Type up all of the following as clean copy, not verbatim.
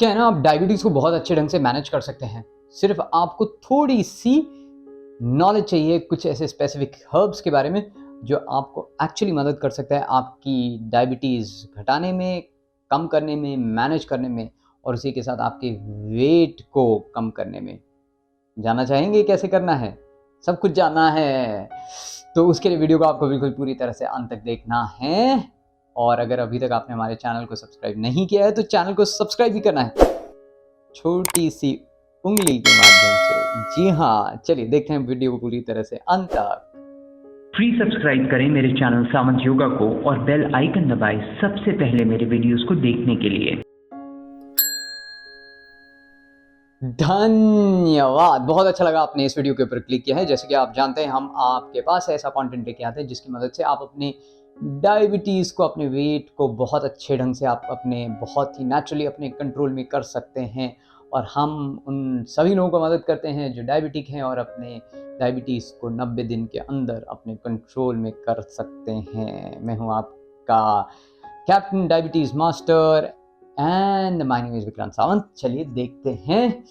क्या है ना, आप डायबिटीज़ को बहुत अच्छे ढंग से मैनेज कर सकते हैं। सिर्फ आपको थोड़ी सी नॉलेज चाहिए कुछ ऐसे स्पेसिफिक हर्ब्स के बारे में जो आपको एक्चुअली मदद कर सकता है आपकी डायबिटीज़ घटाने में, कम करने में, मैनेज करने में और उसी के साथ आपके वेट को कम करने में। जानना चाहेंगे कैसे करना है? सब कुछ जानना है तो उसके लिए वीडियो को आपको बिल्कुल पूरी तरह से अंत तक देखना है। और अगर अभी तक आपने हमारे चैनल को सब्सक्राइब नहीं किया है तो चैनल को सब्सक्राइब भी करना है, छोटी सी उंगली के माध्यम से। जी हाँ, चलिए देखते हैं वीडियो को पूरी तरह से अंत तक। फ्री सब्सक्राइब करें मेरे चैनल सावंत योगा को और बेल आइकन दबाएं सबसे पहले मेरे वीडियोस को देखने के लिए। धन्यवाद, बहुत अच्छा लगा आपने इस वीडियो के ऊपर क्लिक किया है। जैसे कि आप जानते हैं हम आपके पास ऐसा कंटेंट लेके आते हैं जिसकी मदद से आप अपने डायबिटीज़ को, अपने वेट को बहुत अच्छे ढंग से आप अपने बहुत ही नेचुरली अपने कंट्रोल में कर सकते हैं। और हम उन सभी लोगों को मदद करते हैं जो डायबिटिक हैं और अपने डायबिटीज़ को 90 दिन के अंदर अपने कंट्रोल में कर सकते हैं। मैं हूँ आपका captain diabetes master and my name is Vikrant Sawant. चलिए देखते हैं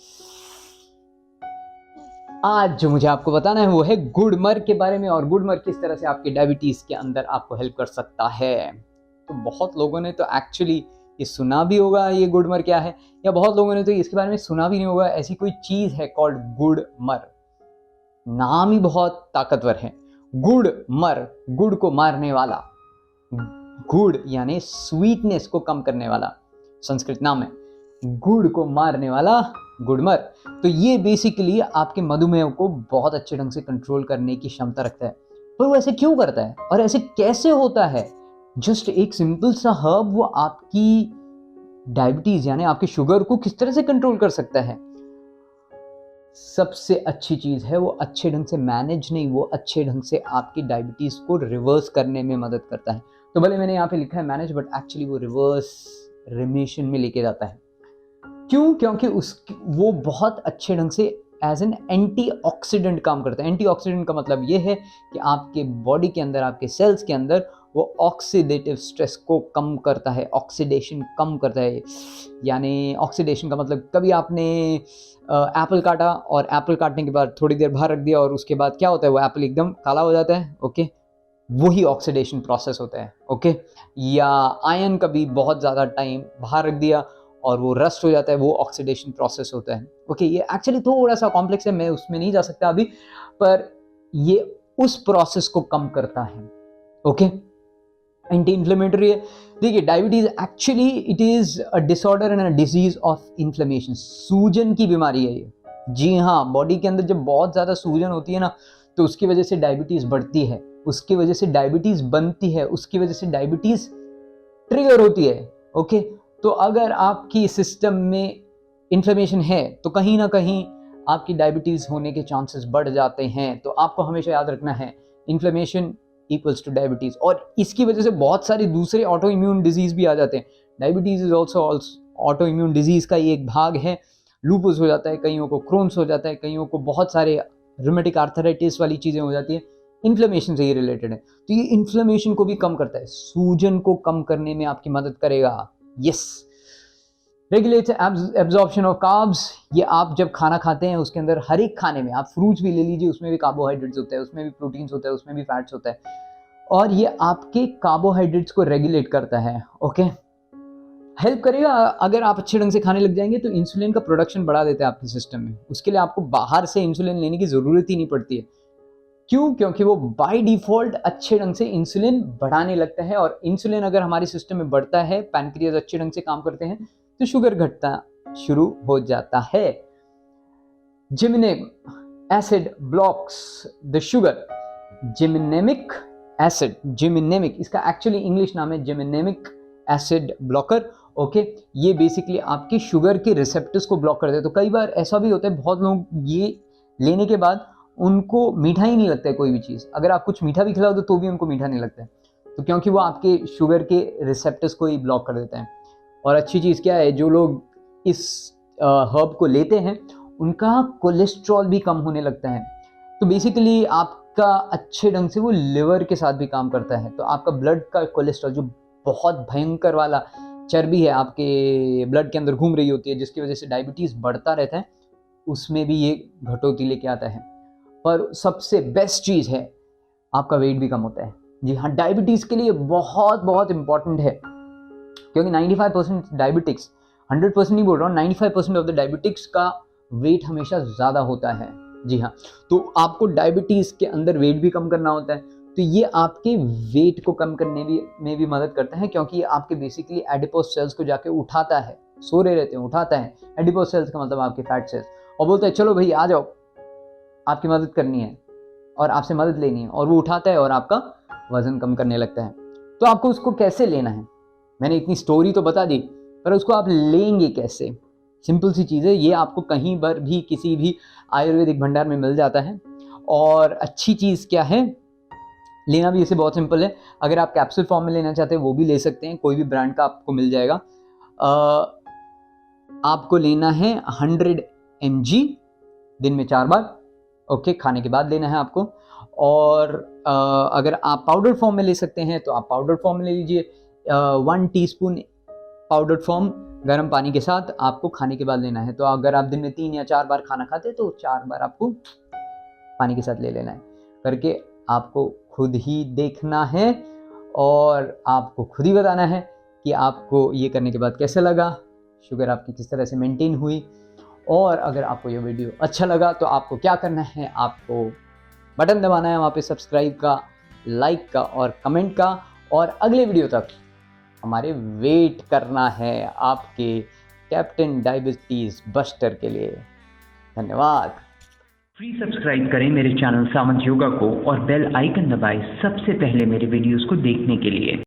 आज जो मुझे आपको बताना है वो है गुड़मर के बारे में, और गुड़मर किस तरह से आपके डायबिटीज के अंदर आपको हेल्प कर सकता है। तो बहुत लोगों ने तो एक्चुअली ये सुना भी होगा ये गुड़मर क्या है, या बहुत लोगों ने तो इसके बारे में सुना भी नहीं होगा। ऐसी कोई चीज है कॉल्ड गुड़मर, नाम ही बहुत ताकतवर है। गुड़मर, गुड़ को मारने वाला, गुड़ यानी स्वीटनेस को कम करने वाला संस्कृत नाम है। गुड़ को मारने वाला गुड़मर। तो ये बेसिकली आपके मधुमेह को बहुत अच्छे ढंग से कंट्रोल करने की क्षमता रखता है। पर वो ऐसे क्यों करता है और ऐसे कैसे होता है? जस्ट एक सिंपल सा हर्ब वो आपकी डायबिटीज यानी आपके शुगर को किस तरह से कंट्रोल कर सकता है। सबसे अच्छी चीज है वो अच्छे ढंग से मैनेज नहीं, वो अच्छे ढंग से आपकी डायबिटीज को रिवर्स करने में मदद करता है। तो भले मैंने यहाँ पे लिखा है मैनेज, बट एक्चुअली वो रिवर्स रिमिशन में लेके जाता है। क्यों? क्योंकि वो बहुत अच्छे ढंग से एज एन एंटीऑक्सीडेंट काम करता है। एंटीऑक्सीडेंट का मतलब ये है कि आपके बॉडी के अंदर, आपके सेल्स के अंदर वो ऑक्सीडेटिव स्ट्रेस को कम करता है, ऑक्सीडेशन कम करता है। यानी ऑक्सीडेशन का मतलब कभी आपने एप्पल काटा और एप्पल काटने के बाद थोड़ी देर बाहर रख दिया और उसके बाद क्या होता है, वो एप्पल एकदम काला हो जाता है। ओके, वही ऑक्सीडेशन प्रोसेस होता है। ओके, या आयन कभी बहुत ज़्यादा टाइम बाहर रख दिया और वो रस्ट हो जाता है, वो ऑक्सीडेशन प्रोसेस होता है। ओके, ये एक्चुअली थोड़ा सा कॉम्प्लेक्स है, मैं उसमें नहीं जा सकता अभी, पर ये उस प्रोसेस को कम करता है। ओके, एंटी इन्फ्लेमेटरी है। देखिए, diabetes actually it is a disorder and a disease of inflammation. सूजन की बीमारी है ये। जी हाँ, बॉडी के अंदर जब बहुत ज़्यादा सूजन होती है ना, तो उसकी वजह से डायबिटीज बढ़ती है, उसकी वजह से डायबिटीज बनती है, उसकी वजह से डायबिटीज ट्रिगर होती है। ओके, तो अगर आपकी सिस्टम में इन्फ्लेमेशन है तो कहीं ना कहीं आपकी डायबिटीज होने के चांसेस बढ़ जाते हैं। तो आपको हमेशा याद रखना है इन्फ्लेमेशन इक्वल्स टू डायबिटीज। और इसकी वजह से बहुत सारे दूसरे ऑटो इम्यून डिजीज भी आ जाते हैं। Diabetes is also auto immune disease का ही एक भाग है। लूपस हो जाता है, कईयों को क्रोन्स हो जाता है, कईयों को बहुत सारे रूमेटिक आर्थराइटिस वाली चीजें हो जाती है, इन्फ्लेमेशन से ही रिलेटेड है। तो ये इन्फ्लेमेशन को भी कम करता है, सूजन को कम करने में आपकी मदद करेगा। Yes, regulates absorption of carbs. ये आप जब खाना खाते हैं उसके अंदर हर एक खाने में, आप फ्रूट्स भी ले लीजिए, उसमें भी कार्बोहाइड्रेट्स होता है, उसमें भी प्रोटीन्स होता है, उसमें भी फैट्स होता है, और ये आपके कार्बोहाइड्रेट्स को रेगुलेट करता है। ओके, हेल्प करेगा। अगर आप अच्छे ढंग से खाने लग जाएंगे तो इंसुलिन का प्रोडक्शन बढ़ा देता है आपके सिस्टम में। उसके लिए आपको बाहर से इंसुलिन लेने की जरूरत ही नहीं पड़ती है। क्यों? क्योंकि वो बाय डिफॉल्ट अच्छे ढंग से इंसुलिन बढ़ाने लगता है, और इंसुलिन अगर हमारे सिस्टम में बढ़ता है, पैनक्रियाज अच्छे ढंग से काम करते हैं, तो शुगर घटना शुरू हो जाता है। Gymnemic acid blocks the sugar. Gymnemic acid, gymnemic, इसका एक्चुअली इंग्लिश नाम है जिमिनेमिक एसिड ब्लॉकर। ओके, ये बेसिकली आपके शुगर के रिसेप्टर्स को ब्लॉक करते हैं। तो कई बार ऐसा भी होता है, बहुत लोग ये लेने के बाद उनको मीठा ही नहीं लगता है कोई भी चीज़। अगर आप कुछ मीठा भी खिलाओ तो भी उनको मीठा नहीं लगता है, तो क्योंकि वो आपके शुगर के रिसेप्टर्स को ही ब्लॉक कर देता है। और अच्छी चीज़ क्या है, जो लोग इस हर्ब को लेते हैं उनका कोलेस्ट्रॉल भी कम होने लगता है। तो बेसिकली आपका अच्छे ढंग से वो लिवर के साथ भी काम करता है। तो आपका ब्लड का कोलेस्ट्रॉल जो बहुत भयंकर वाला चर्बी है आपके ब्लड के अंदर घूम रही होती है, जिसकी वजह से डायबिटीज़ बढ़ता रहता है, उसमें भी ये घटोती लेके आता है। पर सबसे बेस्ट चीज़ है, आपका वेट भी कम होता है। जी हाँ, डायबिटीज़ के लिए बहुत बहुत इंपॉर्टेंट है, क्योंकि 95% डायबिटिक्स, 100% नहीं बोल रहा हूँ, 95% ऑफ द डायबिटिक्स का वेट हमेशा ज़्यादा होता है। जी हाँ, तो आपको डायबिटीज़ के अंदर वेट भी कम करना होता है, तो ये आपके वेट को कम करने में भी मदद करता है, क्योंकि ये आपके बेसिकली एडिपोस सेल्स को जाके उठाता है, सो रहे रहते हैं, उठाता है। एडिपोस सेल्स का मतलब आपके फैट सेल्स, और बोलता है चलो भाई आ जाओ, आपकी मदद करनी है और आपसे मदद लेनी है, और वो उठाता है और आपका वजन कम करने लगता है। तो आपको उसको कैसे लेना है, मैंने इतनी स्टोरी तो बता दी, पर उसको आप लेंगे कैसे? सिंपल सी चीज़ है, ये आपको कहीं पर भी किसी भी आयुर्वेदिक भंडार में मिल जाता है। और अच्छी चीज़ क्या है, लेना भी इसे बहुत सिंपल है। अगर आप कैप्सूल फॉर्म में लेना चाहते हैं वो भी ले सकते हैं, कोई भी ब्रांड का आपको मिल जाएगा। आपको लेना है 100 mg दिन में 4 बार, ओके, खाने के बाद लेना है आपको। और अगर आप पाउडर फॉर्म में ले सकते हैं तो आप पाउडर फॉर्म में ले लीजिए। 1 टीस्पून पाउडर फॉर्म गर्म पानी के साथ आपको खाने के बाद लेना है। तो अगर आप दिन में 3 या 4 बार खाना खाते हैं तो 4 बार आपको पानी के साथ ले लेना है। करके आपको खुद ही देखना है और आपको खुद ही बताना है कि आपको ये करने के बाद कैसा लगा, शुगर आपकी किस तरह से मेंटेन हुई। और अगर आपको ये वीडियो अच्छा लगा तो आपको क्या करना है, आपको बटन दबाना है वहाँ पे सब्सक्राइब का, लाइक का और कमेंट का। और अगले वीडियो तक हमारे वेट करना है आपके कैप्टन डायबिटीज़ बस्टर के लिए। धन्यवाद। फ्री सब्सक्राइब करें मेरे चैनल सावंत योगा को और बेल आइकन दबाएं सबसे पहले मेरे वीडियोस को देखने के लिए।